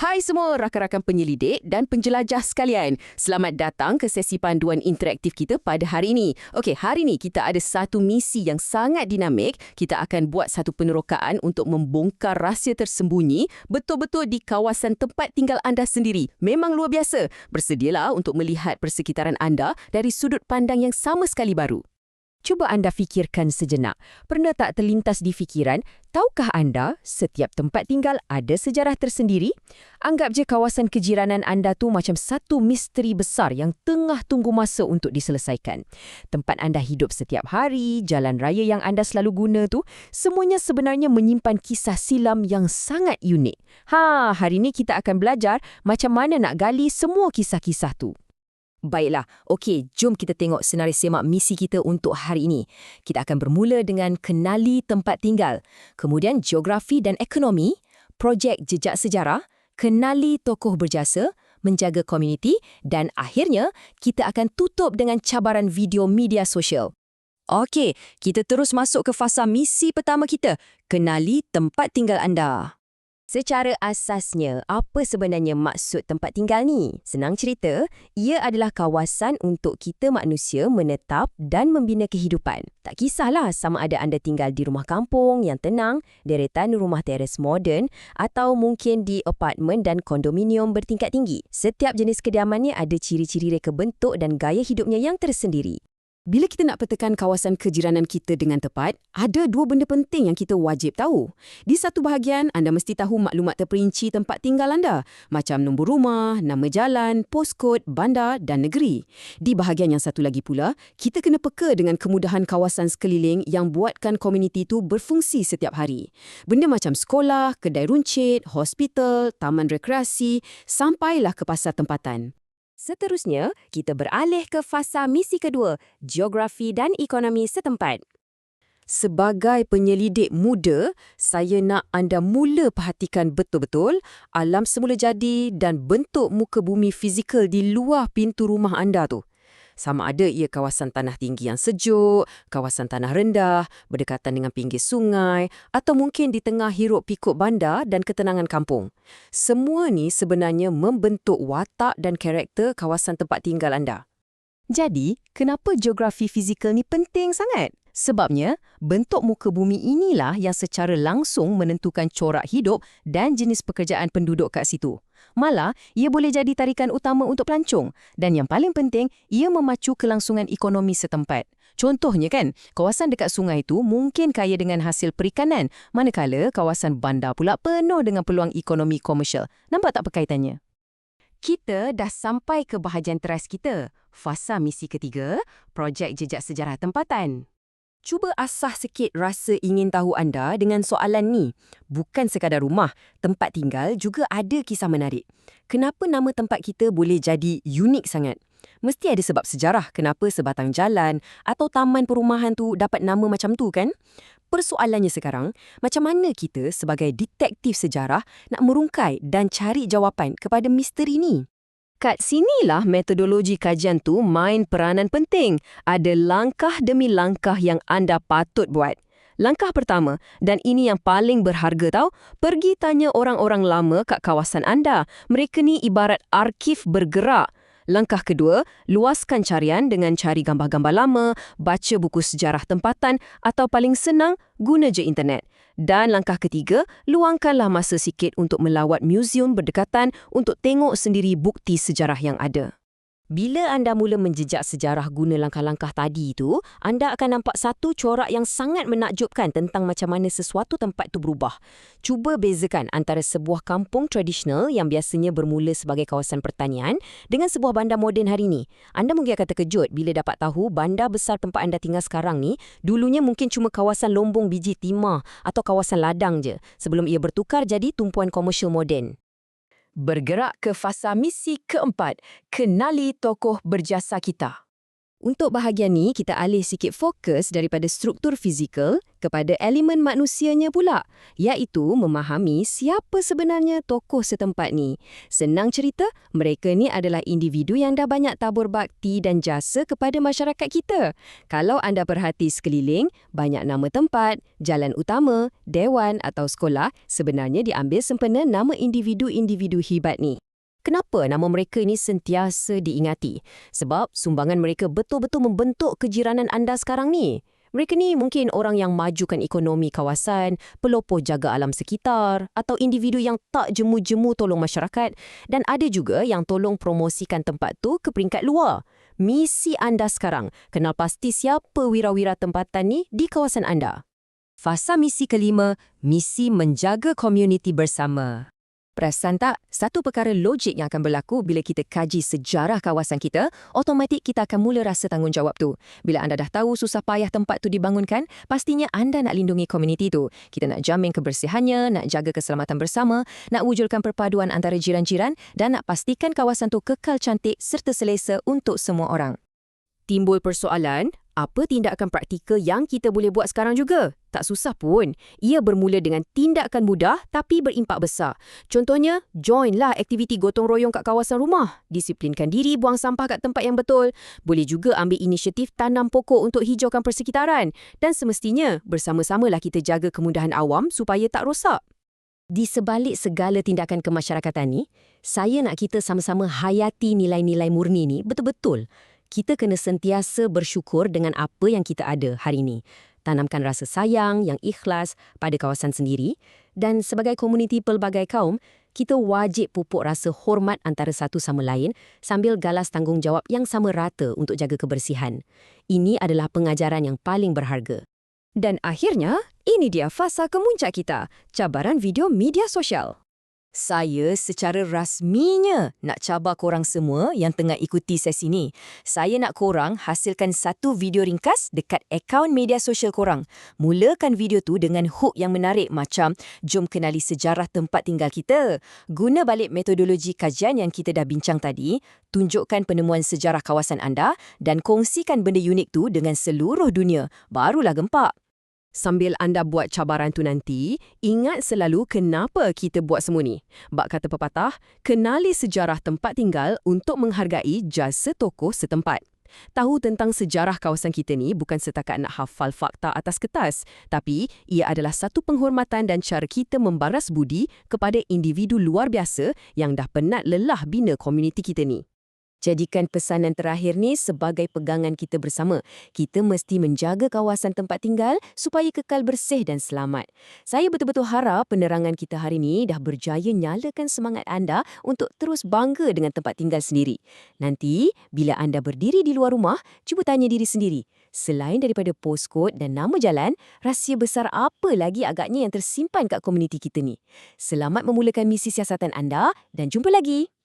Hai semua rakan-rakan penyelidik dan penjelajah sekalian. Selamat datang ke sesi panduan interaktif kita pada hari ini. Okey, hari ini kita ada satu misi yang sangat dinamik. Kita akan buat satu penerokaan untuk membongkar rahsia tersembunyi betul-betul di kawasan tempat tinggal anda sendiri. Memang luar biasa. Bersedialah untuk melihat persekitaran anda dari sudut pandang yang sama sekali baru. Cuba anda fikirkan sejenak. Pernah tak terlintas di fikiran, tahukah anda setiap tempat tinggal ada sejarah tersendiri? Anggap je kawasan kejiranan anda tu macam satu misteri besar yang tengah tunggu masa untuk diselesaikan. Tempat anda hidup setiap hari, jalan raya yang anda selalu guna tu, semuanya sebenarnya menyimpan kisah silam yang sangat unik. Hari ini kita akan belajar macam mana nak gali semua kisah-kisah tu. Baiklah, okey, jom kita tengok senarai semak misi kita untuk hari ini. Kita akan bermula dengan kenali tempat tinggal, kemudian geografi dan ekonomi, projek jejak sejarah, kenali tokoh berjasa, menjaga komuniti dan akhirnya kita akan tutup dengan cabaran video media sosial. Okey, kita terus masuk ke fasa misi pertama kita, kenali tempat tinggal anda. Secara asasnya, apa sebenarnya maksud tempat tinggal ni? Senang cerita, ia adalah kawasan untuk kita manusia menetap dan membina kehidupan. Tak kisahlah sama ada anda tinggal di rumah kampung yang tenang, deretan rumah teres moden atau mungkin di apartmen dan kondominium bertingkat tinggi. Setiap jenis kediamannya ada ciri-ciri reka bentuk dan gaya hidupnya yang tersendiri. Bila kita nak petakan kawasan kejiranan kita dengan tepat, ada dua benda penting yang kita wajib tahu. Di satu bahagian, anda mesti tahu maklumat terperinci tempat tinggal anda, macam nombor rumah, nama jalan, poskod, bandar dan negeri. Di bahagian yang satu lagi pula, kita kena peka dengan kemudahan kawasan sekeliling yang buatkan komuniti itu berfungsi setiap hari. Benda macam sekolah, kedai runcit, hospital, taman rekreasi, sampailah ke pasar tempatan. Seterusnya, kita beralih ke fasa misi kedua, geografi dan ekonomi setempat. Sebagai penyelidik muda, saya nak anda mula perhatikan betul-betul alam semula jadi dan bentuk muka bumi fizikal di luar pintu rumah anda tu. Sama ada ia kawasan tanah tinggi yang sejuk, kawasan tanah rendah, berdekatan dengan pinggir sungai, atau mungkin di tengah hiruk pikuk bandar dan ketenangan kampung. Semua ni sebenarnya membentuk watak dan karakter kawasan tempat tinggal anda. Jadi, kenapa geografi fizikal ni penting sangat? Sebabnya, bentuk muka bumi inilah yang secara langsung menentukan corak hidup dan jenis pekerjaan penduduk kat situ. Malah, ia boleh jadi tarikan utama untuk pelancong. Dan yang paling penting, ia memacu kelangsungan ekonomi setempat. Contohnya kan, kawasan dekat sungai itu mungkin kaya dengan hasil perikanan, manakala kawasan bandar pula penuh dengan peluang ekonomi komersial. Nampak tak perkaitannya? Kita dah sampai ke bahagian teras kita. Fasa misi ketiga, projek jejak sejarah tempatan. Cuba asah sikit rasa ingin tahu anda dengan soalan ni. Bukan sekadar rumah, tempat tinggal juga ada kisah menarik. Kenapa nama tempat kita boleh jadi unik sangat? Mesti ada sebab sejarah kenapa sebatang jalan atau taman perumahan tu dapat nama macam tu kan? Persoalannya sekarang, macam mana kita sebagai detektif sejarah nak merungkai dan cari jawapan kepada misteri ni? Kat sinilah metodologi kajian tu main peranan penting. Ada langkah demi langkah yang anda patut buat. Langkah pertama, dan ini yang paling berharga tau, pergi tanya orang-orang lama kat kawasan anda. Mereka ni ibarat arsip bergerak. Langkah kedua, luaskan carian dengan cari gambar-gambar lama, baca buku sejarah tempatan atau paling senang, guna je internet. Dan langkah ketiga, luangkanlah masa sikit untuk melawat muzium berdekatan untuk tengok sendiri bukti sejarah yang ada. Bila anda mula menjejak sejarah guna langkah-langkah tadi itu, anda akan nampak satu corak yang sangat menakjubkan tentang macam mana sesuatu tempat itu berubah. Cuba bezakan antara sebuah kampung tradisional yang biasanya bermula sebagai kawasan pertanian dengan sebuah bandar moden hari ini. Anda mungkin akan terkejut bila dapat tahu bandar besar tempat anda tinggal sekarang ni dulunya mungkin cuma kawasan lombong biji timah atau kawasan ladang je sebelum ia bertukar jadi tumpuan komersial moden. Bergerak ke fasa misi keempat, kenali tokoh berjasa kita. Untuk bahagian ni, kita alih sikit fokus daripada struktur fizikal kepada elemen manusianya pula, iaitu memahami siapa sebenarnya tokoh setempat ni. Senang cerita, mereka ni adalah individu yang dah banyak tabur bakti dan jasa kepada masyarakat kita. Kalau anda perhati sekeliling, banyak nama tempat, jalan utama, dewan atau sekolah sebenarnya diambil sempena nama individu-individu hebat ni. Kenapa nama mereka ini sentiasa diingati? Sebab sumbangan mereka betul-betul membentuk kejiranan anda sekarang ni. Mereka ni mungkin orang yang majukan ekonomi kawasan, pelopor jaga alam sekitar, atau individu yang tak jemu-jemu tolong masyarakat, dan ada juga yang tolong promosikan tempat tu ke peringkat luar. Misi anda sekarang, kenal pasti siapa wira-wira tempatan ni di kawasan anda. Fasa misi kelima, misi menjaga komuniti bersama. Perasan tak? Satu perkara logik yang akan berlaku bila kita kaji sejarah kawasan kita, automatik kita akan mula rasa tanggungjawab tu. Bila anda dah tahu susah payah tempat tu dibangunkan, pastinya anda nak lindungi komuniti tu. Kita nak jamin kebersihannya, nak jaga keselamatan bersama, nak wujudkan perpaduan antara jiran-jiran dan nak pastikan kawasan tu kekal cantik serta selesa untuk semua orang. Timbul persoalan, apa tindakan praktikal yang kita boleh buat sekarang juga? Tak susah pun. Ia bermula dengan tindakan mudah tapi berimpak besar. Contohnya, joinlah aktiviti gotong royong kat kawasan rumah. Disiplinkan diri buang sampah kat tempat yang betul. Boleh juga ambil inisiatif tanam pokok untuk hijaukan persekitaran. Dan semestinya, bersama-samalah kita jaga kemudahan awam supaya tak rosak. Di sebalik segala tindakan kemasyarakatan ni, saya nak kita sama-sama hayati nilai-nilai murni ni betul-betul. Kita kena sentiasa bersyukur dengan apa yang kita ada hari ini. Tanamkan rasa sayang yang ikhlas pada kawasan sendiri dan sebagai komuniti pelbagai kaum, kita wajib pupuk rasa hormat antara satu sama lain sambil galas tanggungjawab yang sama rata untuk jaga kebersihan. Ini adalah pengajaran yang paling berharga. Dan akhirnya, ini dia fasa kemuncak kita, cabaran video media sosial. Saya secara rasminya nak cabar korang semua yang tengah ikuti sesi ni. Saya nak korang hasilkan satu video ringkas dekat akaun media sosial korang. Mulakan video tu dengan hook yang menarik macam jom kenali sejarah tempat tinggal kita. Guna balik metodologi kajian yang kita dah bincang tadi, tunjukkan penemuan sejarah kawasan anda dan kongsikan benda unik tu dengan seluruh dunia. Barulah gempak. Sambil anda buat cabaran tu nanti, ingat selalu kenapa kita buat semua ni. Bak kata pepatah, kenali sejarah tempat tinggal untuk menghargai jasa tokoh setempat. Tahu tentang sejarah kawasan kita ni bukan setakat nak hafal fakta atas kertas, tapi ia adalah satu penghormatan dan cara kita membaras budi kepada individu luar biasa yang dah penat lelah bina komuniti kita ni. Jadikan pesanan terakhir ni sebagai pegangan kita bersama. Kita mesti menjaga kawasan tempat tinggal supaya kekal bersih dan selamat. Saya betul-betul harap penerangan kita hari ni dah berjaya nyalakan semangat anda untuk terus bangga dengan tempat tinggal sendiri. Nanti, bila anda berdiri di luar rumah, cuba tanya diri sendiri. Selain daripada postcode dan nama jalan, rahsia besar apa lagi agaknya yang tersimpan kat komuniti kita ni? Selamat memulakan misi siasatan anda dan jumpa lagi!